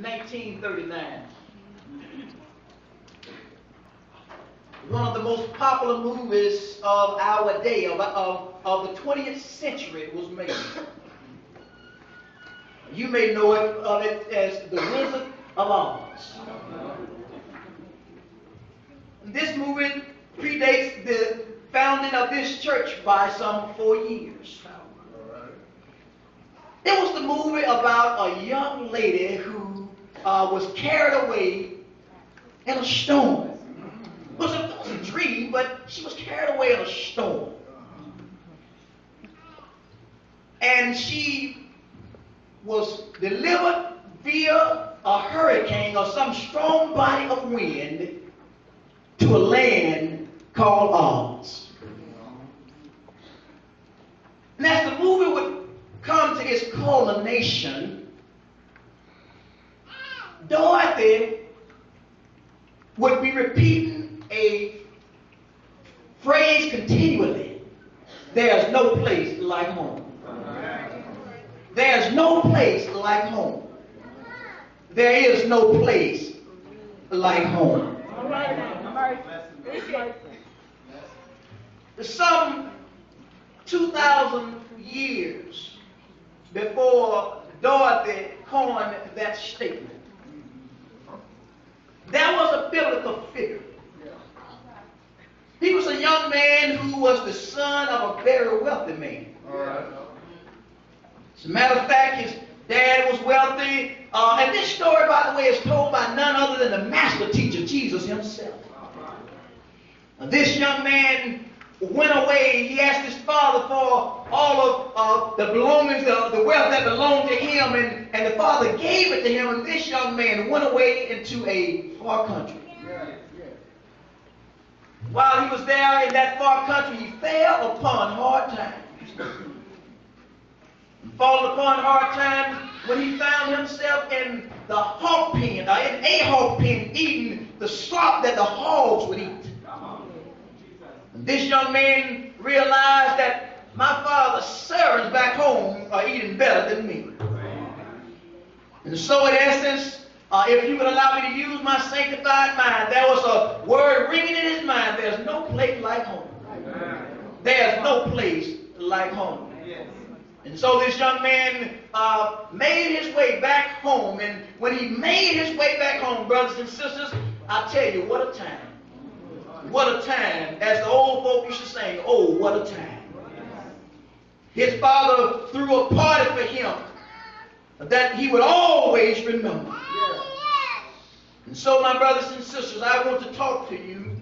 1939. One of the most popular movies of our day, of the 20th century, was made. You may know of it as The Wizard of Oz. This movie predates the founding of this church by some 4 years. It was the movie about a young lady who was carried away in a storm. It was a dream, but she was carried away in a storm. And she was delivered via a hurricane or some strong body of wind to a land called Oz. And as the movie would come to its culmination, Dorothy would be repeating a phrase continually: there's no place like home. There's no place like home. There is no place like home. Some 2,000 years before Dorothy coined that statement, there was a biblical figure. He was a young man who was the son of a very wealthy man. As a matter of fact, his dad was wealthy. And this story, by the way, is told by none other than the master teacher, Jesus himself. This young man went away. He asked his father for all of the belongings, the wealth that belonged to him, and the father gave it to him, and this young man went away into a far country. While he was there in that far country, he fell upon hard times. Falling upon hard times when he found himself in the hog pen, in a hog pen, eating the slop that the hogs would eat. And this young man realized that my father's servants back home are eating better than me. And so in essence, if you would allow me to use my sanctified mind, there was a word ringing in his mind: there's no place like home. There's no place like home. And so this young man made his way back home. And when he made his way back home, brothers and sisters, I tell you, what a time. What a time. As the old folk used to sing, oh, what a time. His father threw a party for him that he would always remember. And so, my brothers and sisters, I want to talk to you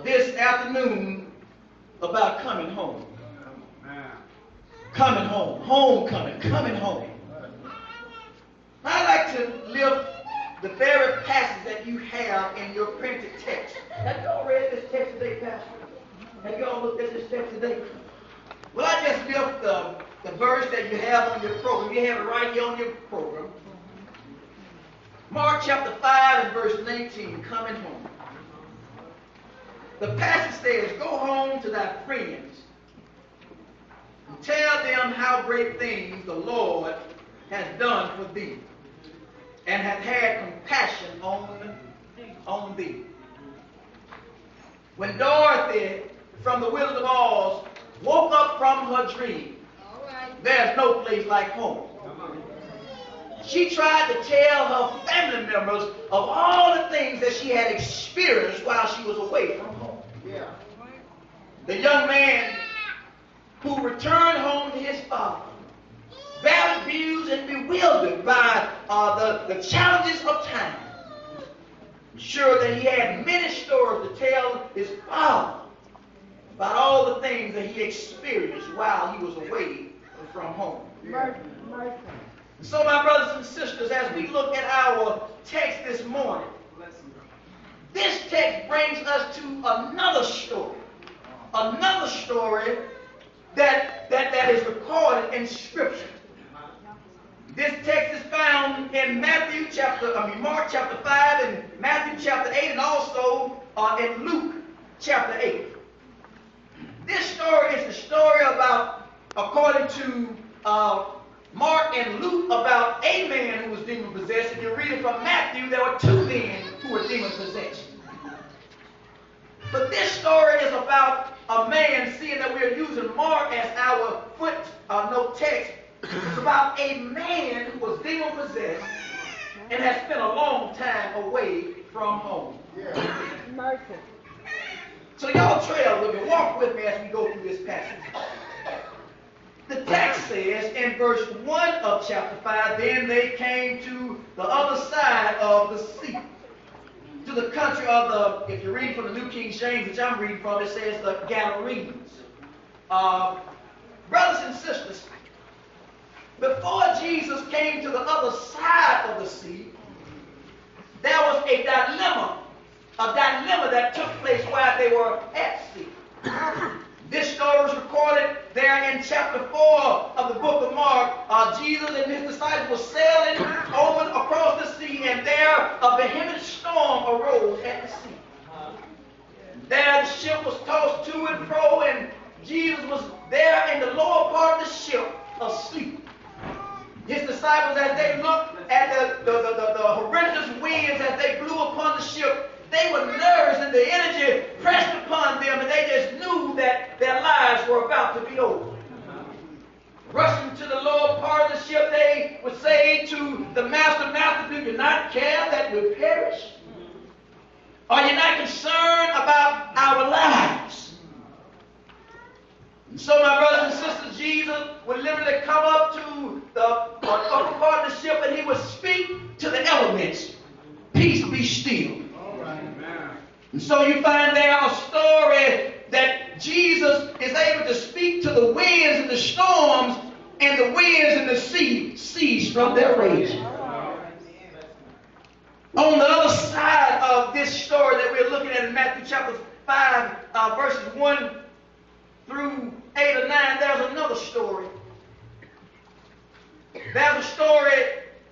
this afternoon about coming home. Coming home. Homecoming. Coming home. I'd like to lift the very passage that you have in your printed text. Have you all read this text today, Pastor? Have you all looked at this text today? Well, I just lift the verse that you have on your program. You have it right here on your program. Mark chapter 5 and verse 19, coming home. The passage says, go home to thy friends and tell them how great things the Lord has done for thee, and hath had compassion on thee. When Dorothy from the Wizard of Oz woke up from her dream, there's no place like home. She tried to tell her family members of all the things that she had experienced while she was away from home. The young man who returned home to his father, very abused and bewildered by the challenges of time. I'm sure that he had many stories to tell his father about all the things that he experienced while he was away from home. So, my brothers and sisters, as we look at our text this morning, this text brings us to another story. Another story that is recorded in Scripture. This text is found in Mark chapter 5 and Matthew chapter 8, and also in Luke chapter 8. This story is the story about, according to Mark and Luke, about a man who was demon possessed, from Matthew, there were two men who were demon possessed. But this story is about a man, seeing that we are using Mark as our footnote text. It's about a man who was demon possessed and has spent a long time away from home. Mercy. So y'all trail with me, walk with me as we go through this passage. The text says in verse 1 of chapter 5, then they came to the other side of the sea, to the country of the, if you read from the New King James, which I'm reading from, it says the Gadarenes. Brothers and sisters, before Jesus came to the other side of the sea, there was a dilemma that took place while they were at sea. This story is recorded there in chapter 4 of the book of Mark. Jesus and his disciples were sailing over across the sea, and there a vehement storm arose at the sea. There the ship was tossed to and fro, and Jesus was there in the lower part of the ship, asleep. His disciples, as they looked at the horrendous winds as they blew upon the ship, they were nervous and the energy pressed upon them, and they just knew that their lives were about to be over. Rushing to the lower part of the ship, they would say to the master, "Master, do you not care that we perish? Are you not concerned about our lives?" And so, my brothers and sisters, Jesus would literally come up to the upper part of the ship, and he would speak to the elements. "Peace, be still." And so you find there a story that Jesus is able to speak to the winds and the storms, and the winds and the sea cease from their raging. On the other side of this story that we're looking at in Matthew chapter 5, verses 1 through 8 or 9, there's another story. There's a story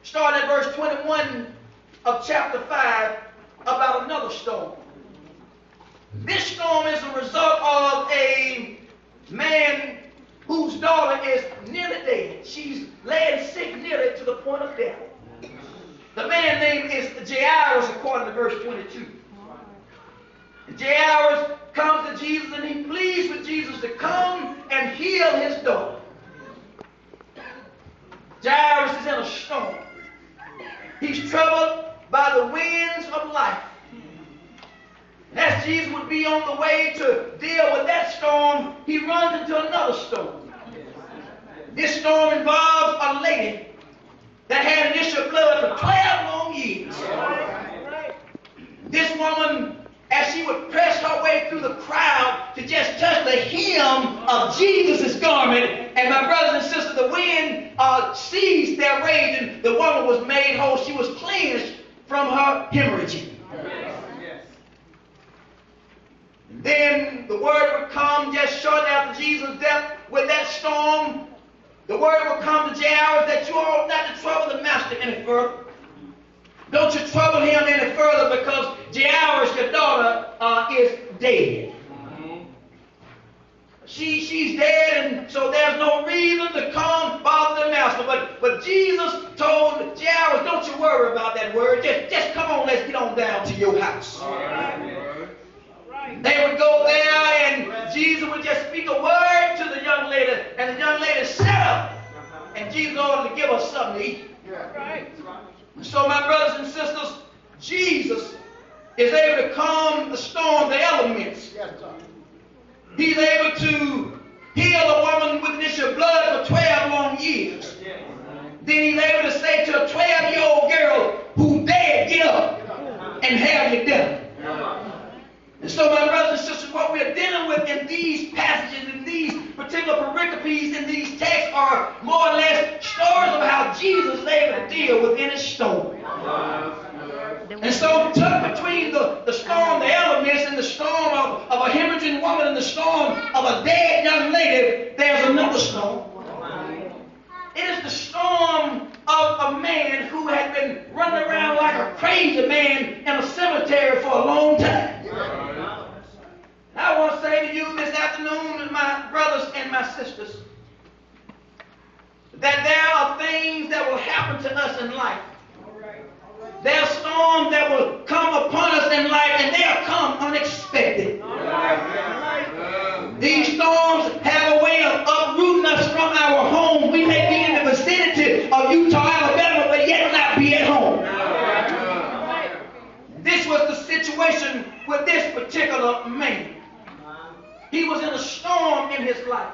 starting at verse 21 of chapter 5 about another storm. This storm is a result of a man whose daughter is nearly dead. She's laying sick nearly to the point of death. The man's name is Jairus, according to verse 22. Jairus comes to Jesus, and he pleads with Jesus to come and heal his daughter. Jairus is in a storm. He's troubled by the winds of life. And as Jesus would be on the way to deal with that storm, he runs into another storm. This storm involves a lady that had an issue of blood for 12 long years. This woman, as she would press her way through the crowd to just touch the hem of Jesus' garment, and my brothers and sisters, the wind ceased their raging. The woman was made whole. She was cleansed from her hemorrhaging. Then the word would come just shortly after Jesus' death with that storm. The word would come to Jairus that you ought not to trouble the master any further. Don't you trouble him any further, because Jairus, your daughter, is dead. She's dead, and so there's no reason to come bother the master. But Jesus told Jairus, don't you worry about that word. Just come on, let's get on down to your house. They would go there, and Jesus would just speak a word to the young lady, and the young lady sat up, and Jesus ordered to give her something to eat. So, my brothers and sisters, Jesus is able to calm the storm, the elements. He's able to heal a woman with an issue of blood for 12 long years. Then he's able to say to a 12-year-old girl who's dead, get up and have your dinner. And so, my brothers and sisters, what we're dealing with in these passages, in these particular pericopes, in these texts, are more or less stories of how Jesus is able to deal with any storm. And so, tucked between the storm, the elements, and the storm of a hemorrhaging woman, and the storm of a dead young lady, there's another storm. It is the storm of a man who had been running around like a crazy man in a cemetery for a long time. I want to say to you this afternoon, my brothers and my sisters, that there are things that will happen to us in life There are storms that will come upon us in life, and they'll come unexpected. These storms have a way of uprooting us from our home. We may be in the vicinity of Utah, Alabama, but yet not be at home. This was the situation with this particular man. He was in a storm in his life.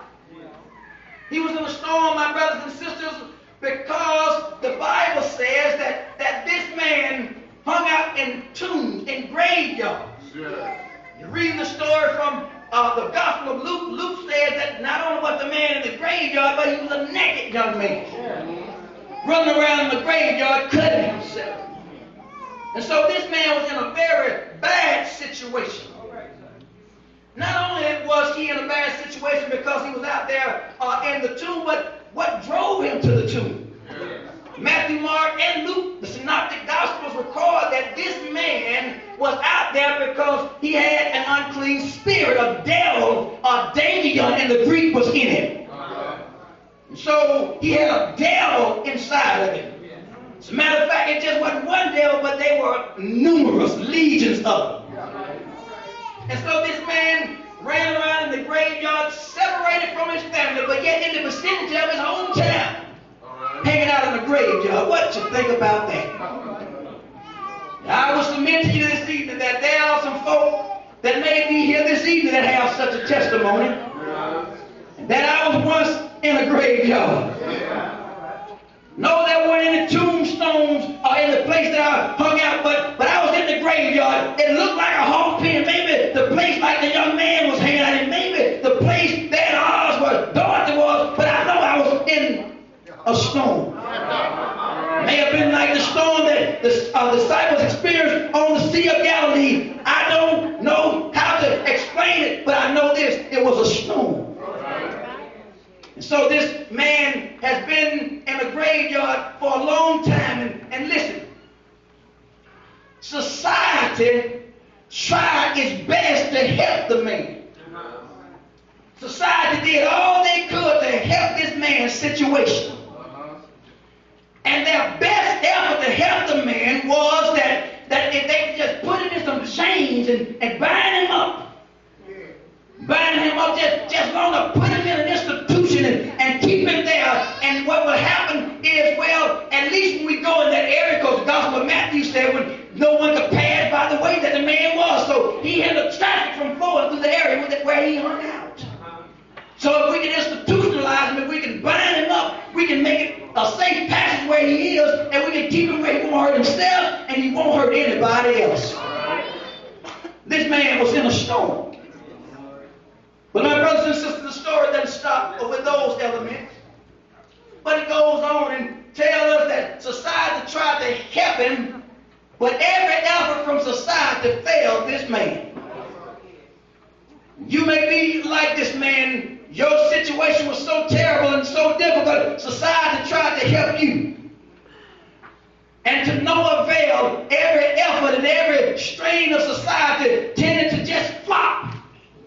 He was in a storm, my brothers and sisters, because the Bible says that this man hung out in tombs, in graveyards. You read the story from the Gospel of Luke. Luke says that not only was the man in the graveyard, but he was a naked young man, running around in the graveyard, cutting himself. And so this man was in a very bad situation. Not only was he in a bad situation because he was out there in the tomb, but what drove him to the tomb? Matthew, Mark, and Luke, the synoptic gospels, record that this man was out there because he had an unclean spirit, a devil, a daemon in the Greek was in him. So he had a devil inside of him. As a matter of fact, it just wasn't one devil, but they were numerous, legions of them. And so this man ran around in the graveyard, separated from his family, but yet in the vicinity of his hometown, hanging out in the graveyard. What you think about that? I will submit to you this evening that there are some folk that may be here this evening that have such a testimony. That I was once in a graveyard. No, there weren't any tombstones in the place that I hung out, but I was in the graveyard. It looked like a hog pen. Maybe the place like the young man was hanging out in. Maybe the place that ours was, Dorothy was, but I know I was in a storm. May have been like the storm that the disciples experienced on the Sea of Galilee. I don't know how to explain it, but I know this. It was a storm. And so this man has been in a graveyard for a long time. And listen, society tried its best to help the man. Society did all they could to help this man's situation. And their best effort to help the man was that if they could just put him in some chains and bind him up. Bind him up just long to put him in an institution and keep him there. And what will happen is, well, at least when we go in that area, because the Gospel of Matthew said when no one could pass by the way that the man was, so he hindered traffic from flowing through the area where he hung out. So if we can institutionalize him, if we can bind him up, we can make it a safe passage where he is, and we can keep him where he won't hurt himself and he won't hurt anybody else. This man was in a storm. But my brothers and sisters, the story doesn't stop with those elements. But it goes on and tells us that society tried to help him, but every effort from society failed this man. You may be like this man. Your situation was so terrible and so difficult, society tried to help you. And to no avail, every effort and every strain of society tended to just flop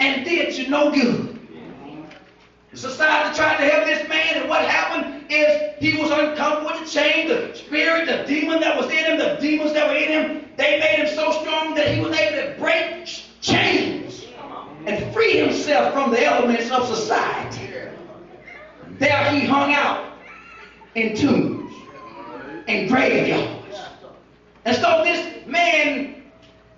and did you no good. Society tried to help this man, and what happened is he was uncomfortable with the chain, the spirit, the demon that was in him, the demons that were in him. They made him so strong that he was able to break chains and free himself from the elements of society. There he hung out in tombs and graveyards. And so this man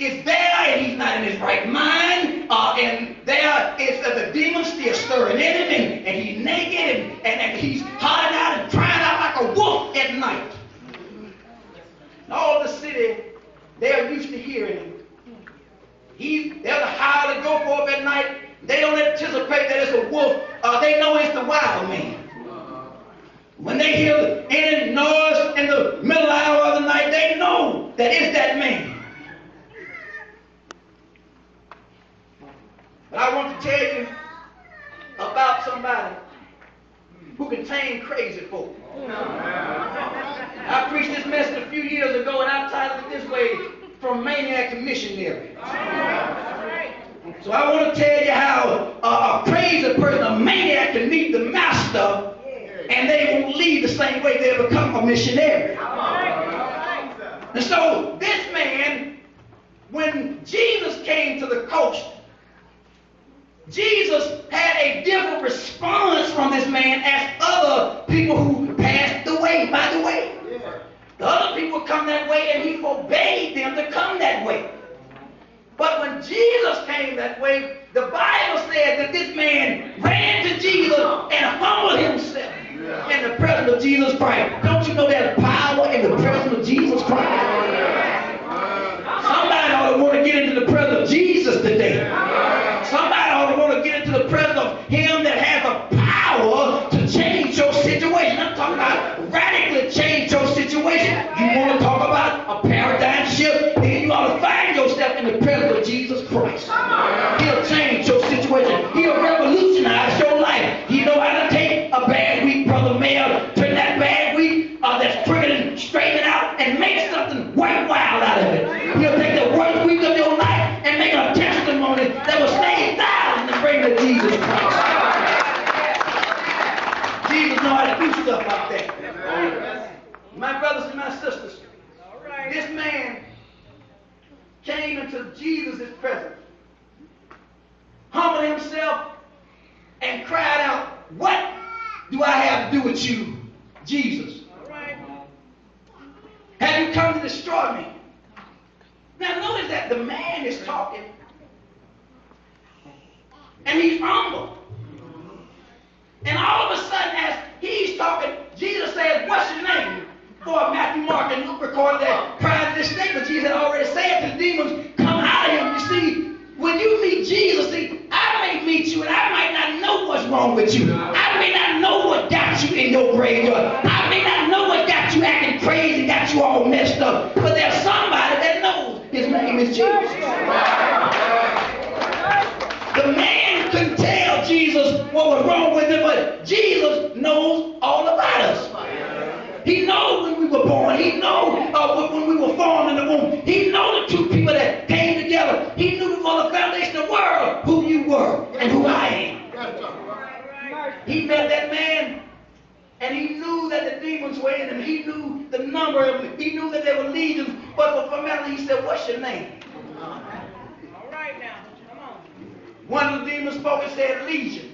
is there, and he's not in his right mind, and there is the demon still stirring in him, and he's naked, and he's hollering out and crying out like a wolf at night. And all the city, they're used to hearing him. There's a howl that go forth at night. They don't anticipate that it's a wolf. They know it's the wild man. When they hear any noise in the middle hour of the night, they know that it's that man. But I want to tell you about somebody who can tame crazy folk. I preached this message a few years ago, and I titled it this way, From Maniac to Missionary. So I want to tell you how a crazy person, a maniac, can meet the master, and they won't leave the same way they become a missionary. And And so this man, when Jesus came to the coast, Jesus had a different response from this man as other people who passed the way, by the way. The other people would come that way and he forbade them to come that way. But when Jesus came that way, the Bible said that this man ran to Jesus and humbled himself in the presence of Jesus Christ. Don't you know there's power in the presence of Jesus Christ? Somebody ought to want to get into the presence of Jesus today. Somebody ought to want to get into the presence of him that has the power to change your situation. I'm talking about radically change your situation. You want to talk about a paradigm shift? Then you ought to find yourself in the presence of Jesus Christ. He'll change your situation. He'll revolutionize your life. He know how to take a bad week, Brother Mayor, turn that bad week that's crooked and straighten it out and make something worthwhile out of it. He'll take the worst week of your life and make a testimony that will save thousands and bring to Jesus Christ. Jesus know how to do stuff like that. My brothers and my sisters, this man came into Jesus' presence, humbled himself, and cried out, "What do I have to do with you, Jesus? Have you come to destroy me?" Now notice that the man is talking, and he's humble. And all of a sudden, as he's talking, Jesus says, "What's your name?" For Matthew, Mark, and Luke recorded that prior to this statement, Jesus had already said to the demons, "Come out of him." You see, when you meet Jesus, see, I may meet you, and I might not know what's wrong with you. I may not know what got you in your graveyard. I may not know what got you acting crazy, got you all messed up. But there's somebody that knows. His name is Jesus. The man couldn't tell Jesus what was wrong with him, but Jesus knows all about us. He knows when we were born. He knows when we were formed in the womb. He knows the two people that came together. He knew before the foundation of the world who you were and who I am. He met that man, and he knew that the demons were in him. He knew the number of them. He knew that there were legions. But for formality, he said, "What's your name?" All right now, come on. One of the demons spoke and said, "Legion."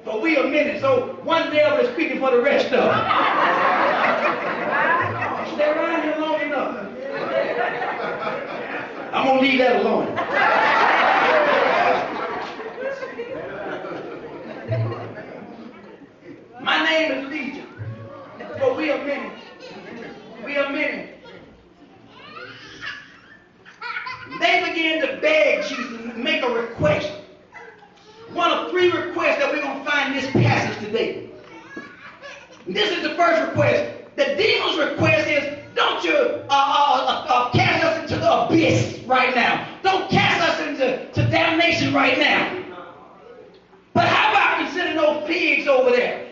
But we are many, so one devil is speaking for the rest of them. Stay around here long enough. I'm going to leave that alone. My name is Legion, but we are many. We are many. They began to beg Jesus and make a request. One of three requests that we're going to find in this passage today. This is the first request. The demon's request is, don't you cast us into the abyss right now. Don't cast us into damnation right now. But how about considering those pigs over there?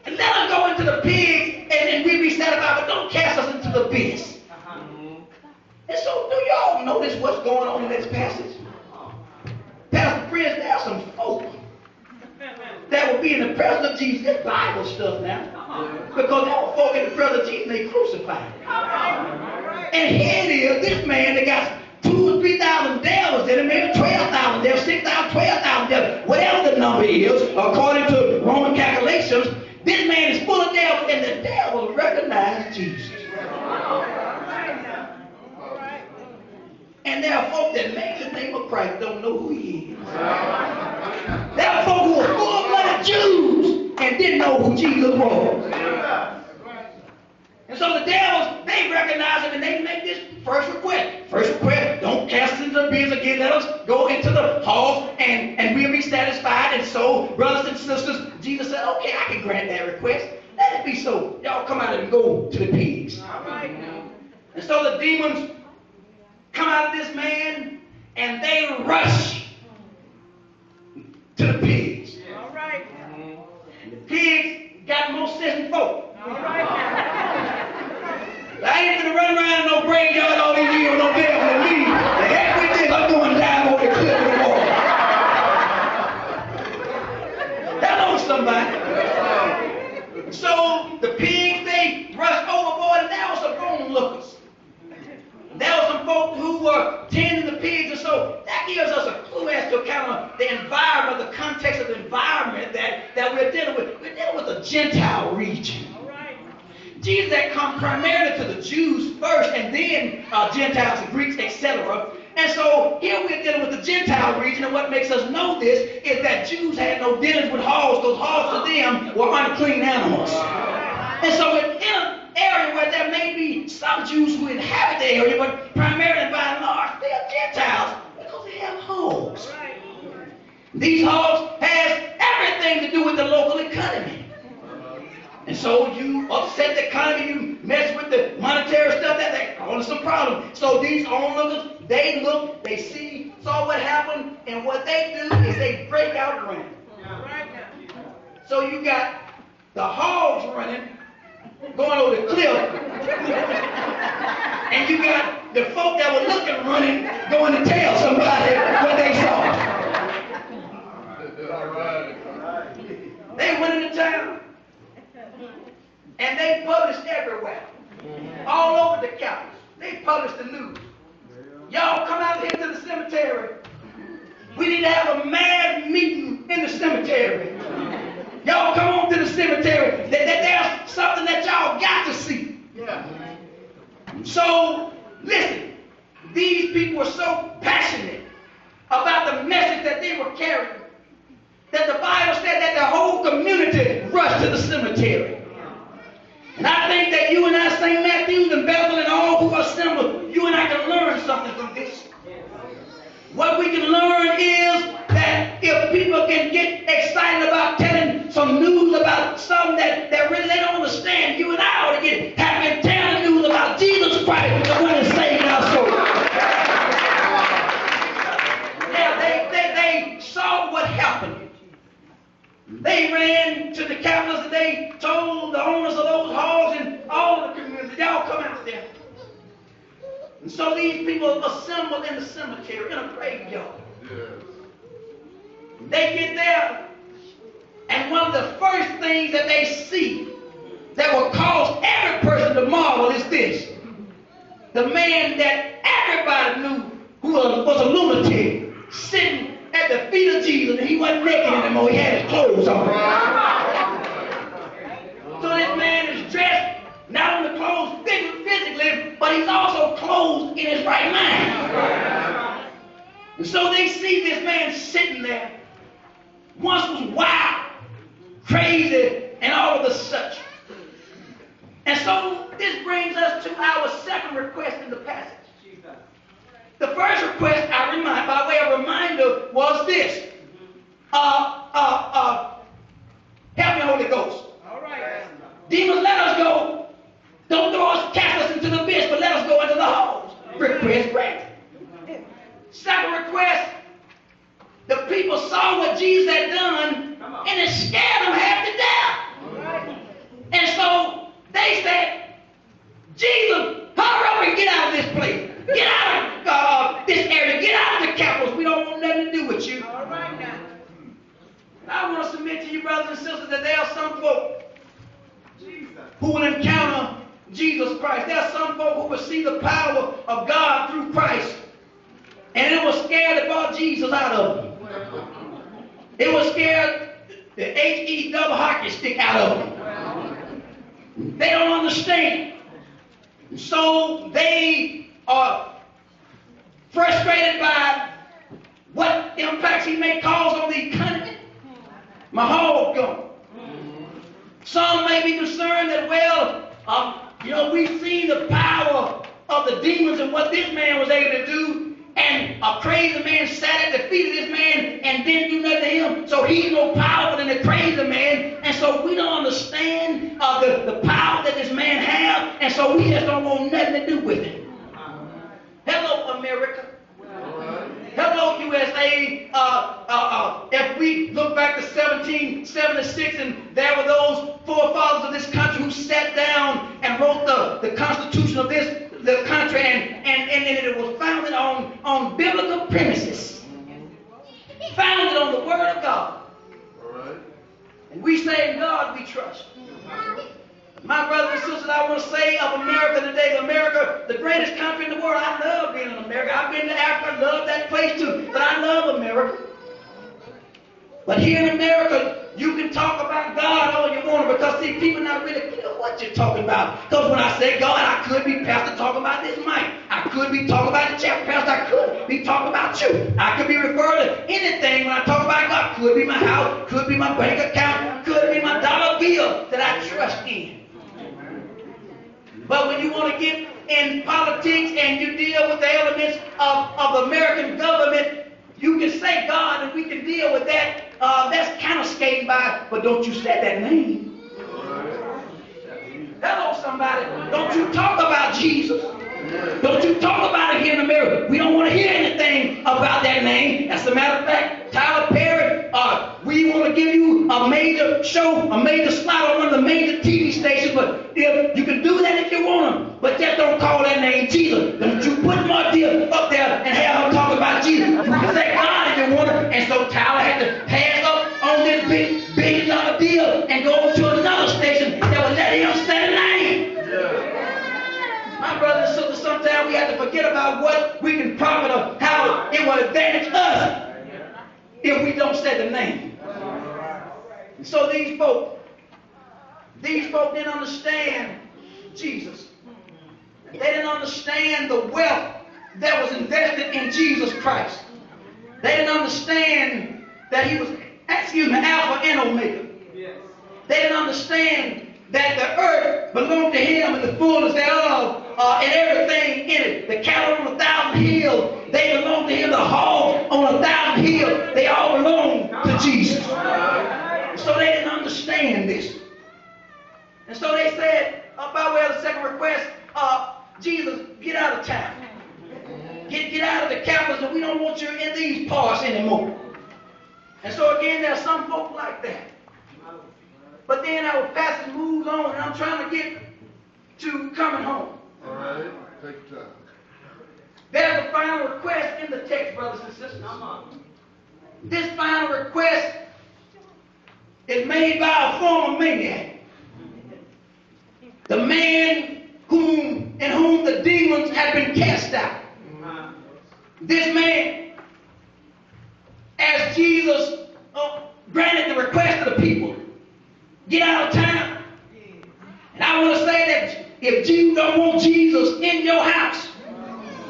And let us go into the pigs and we'll be satisfied, but don't cast us into the abyss. And so do y'all notice what's going on in this passage? Pastor Prince, there are some folk that will be in the presence of Jesus. It's Bible stuff now. Because there were folk in the presence of Jesus and they crucified him. And here it is, this man that got 2,000 or 3,000 devils in him, maybe 12,000 devils, 6,000, 12,000 devils, whatever the number is, according to Roman calculations, this man is full of devils and the devils recognize Jesus. And there are folk that make the name of Christ don't know who he is. There are folk who are full-blooded Jews and didn't know who Jesus was. And so the devils, they recognize him and they make this first request. First request, don't cast us into the abyss again. Let us go into the hall and we'll be satisfied. And so, brothers and sisters, Jesus said, okay, I can grant that request. Let it be so. Y'all come out and go to the pigs. And so the demons come out of this man and they rush to the pigs. All right. The pigs got more sense than folk. All right. I ain't gonna run around in no graveyard all these years, no devil and me. The heck with this, I'm going down over the cliff of the wall. Hello, somebody. So the pigs, they rush overboard and now Gentile region. All right. Jesus had come primarily to the Jews first, and then Gentiles and Greeks, etc. And so here we're dealing with the Gentile region, and what makes us know this is that Jews had no dealings with hogs, because hogs to them were unclean animals. And so in an area where there may be some Jews who inhabit the area, but primarily by and large, they are Gentiles because they have hogs. All right. These hogs has everything to do with the local economy. And so you upset the economy, you mess with the monetary stuff, that causes some problem. So these onlookers, they look, they see, saw what happened, and what they do is they break out running. All right now. So you got the hogs running, going over the cliff, and you got the folk that were looking running, going to tell somebody what they saw. They went into town, and they published everywhere, all over the campus. They published the news. Y'all come out here to the cemetery. We need to have a mass meeting in the cemetery. Y'all come on to the cemetery. There's something that y'all got to see. So, listen, these people were so passionate about the message that they were carrying that the Bible said that the whole community rushed to the cemetery. And I think that you and I, St. Matthews and Bethel and all who are assembled, you and I can learn something from this. What we can learn is that if people can get excited about telling some news about something that really they don't understand, you and I ought to get happy and tell the news about Jesus Christ, the one that saved our soul. Yeah, they saw what happened. They ran to the capitals and they told the owners of those halls and all the community, y'all come out there. And so these people assembled in the cemetery, in a graveyard. They get there, and one of the first things that they see that will cause every person to marvel is this. The man that everybody knew who was a lunatic, sitting at the feet of Jesus, and he wasn't naked anymore, he had his clothes on. So this man is dressed, not only clothes physically, but he's also clothed in his right mind. And so they see this man sitting there, once was wild, crazy, and all of the such. And so this brings us to our second request in the passage. The first request I remind, by way of reminder, was this. Help me, Holy Ghost. All right. Demons, let us go. Don't throw us, cast us into the abyss, but let us go into the halls. Request granted. Second request, the people saw what Jesus had done, and it scared them half to death. And so they said, Jesus, hurry up and get out of this place. Get out of this area. Get out of the capitals. We don't want nothing to do with you. All right now. I want to submit to you, brothers and sisters, that there are some folk who will encounter Jesus Christ. There are some folk who will see the power of God through Christ, and it will scare the Lord Jesus out of them. It will scare the H-E double hockey stick out of them. They don't understand. So they are frustrated by what impacts he may cause on the economy. My hog gone. Some may be concerned that, we've seen the power of the demons and what this man was able to do, and a crazy man sat at the feet of this man and didn't do nothing to him, so he's more powerful than the crazy man, and so we don't understand the power that this man has, and so we just don't want nothing to do with it. Hello, America. Hello, USA. If we look back to 1776, and there were those forefathers of this country who sat down and wrote the Constitution of the country, and it was founded on biblical premises, founded on the Word of God. And we say, in God we trust. My brothers and sisters, I want to say of America today, America, the greatest country in the world. I love being in America. I've been to Africa, I love that place too, but I love America. But here in America, You can talk about God all you want because see, people not really clear what you're talking about. Because when I say God, I could be pastor talking about this mic. I could be talking about the chapter pastor. I could be talking about you. I could be referring to anything when I talk about God. Could be my house, could be my bank account, could be my dollar bill that I trust in. But when you want to get in politics and you deal with the elements of American government, you can say God and we can deal with that. That's kind of skating by, but don't you say that name. Hello, somebody. Don't you talk about Jesus. Don't you talk about it here in America. We don't want to hear anything about that name. As a matter of fact, Tyler Perry, we want to give you a major show, a major slot on one of the major TV stations, but if you can do that if you want to, but just don't call that name Jesus. Don't you put Martin up there and have him talk about Jesus. You can say God if you want to. And so Tyler had to pass up on this big deal and go to another station that would let him say the name. My brothers and sisters, sometimes we have to forget about what we can profit of, how it will advantage us if we don't say the name. And so these folk didn't understand Jesus. They didn't understand the wealth that was invested in Jesus Christ. They didn't understand that he was, Alpha and Omega. They didn't understand that the earth belonged to him and the fullness thereof, and everything in it. The cattle on 1,000 hills, they belong to him. The hogs on 1,000 hills, they all belong to Jesus. So they didn't understand this. And so they said, by way of the second request, Jesus, get out of town. Get out of the capitals, and we don't want you in these parts anymore. And so again, there are some folk like that. But then our passage moves on, and I'm trying to get to coming home. All right, take time. There's a final request in the text, brothers and sisters. This final request is made by a former maniac. The man in whom the demons had been cast out. This man, as Jesus granted the request of the people, get out of town. And I want to say that if you don't want Jesus in your house,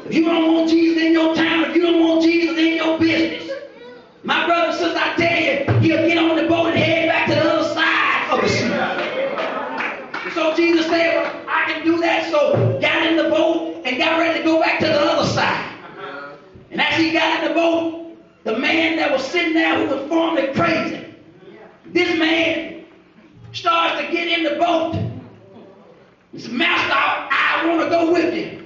if you don't want Jesus in your town, if you don't want Jesus in your business, my brothers and sisters, I tell you, you'll get on the boat and head back to the other side of the sea. So Jesus said, well, I can do that. So got in the boat and got ready to go back to the other side. And as he got in the boat, the man that was sitting there who was formerly crazy, this man starts to get in the boat. He says, Master, I want to go with you.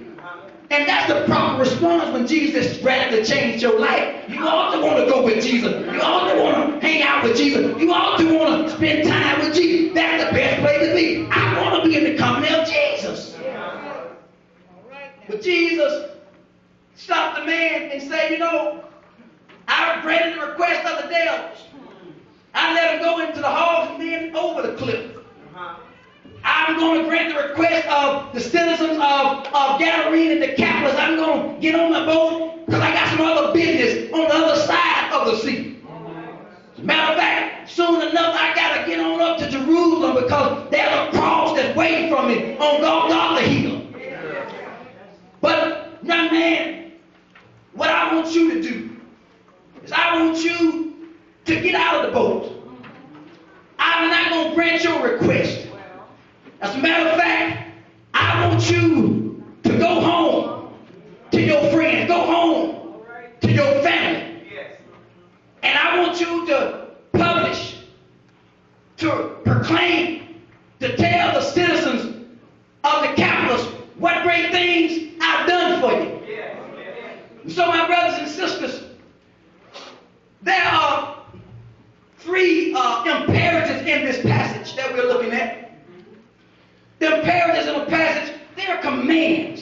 And that's the proper response when Jesus is ready to change your life. You ought to want to go with Jesus. You ought to want to hang out with Jesus. You ought to want to spend time with Jesus. That's the best place to be. I want to be in the company of Jesus. But Jesus stopped the man and said, you know, I granted the request of the devils. I let him go into the halls and then over the cliff. I'm going to grant the request of the citizens of Gadarene and Decapolis. I'm going to get on my boat because I got some other business on the other side of the sea. As a matter of fact, soon enough I got to get on up to Jerusalem because there's a cross that's waiting for me on Golgotha Hill. But, young man, what I want you to do is I want you to get out of the boat. I'm not going to grant your request. As a matter of fact, I want you to go home to your friends, go home to your family. And I want you to publish, to proclaim, to tell the citizens of the capitals what great things I've done for you. So my brothers and sisters, there are three imperatives in this passage that we're looking at. The imperatives in the passage, they're commands.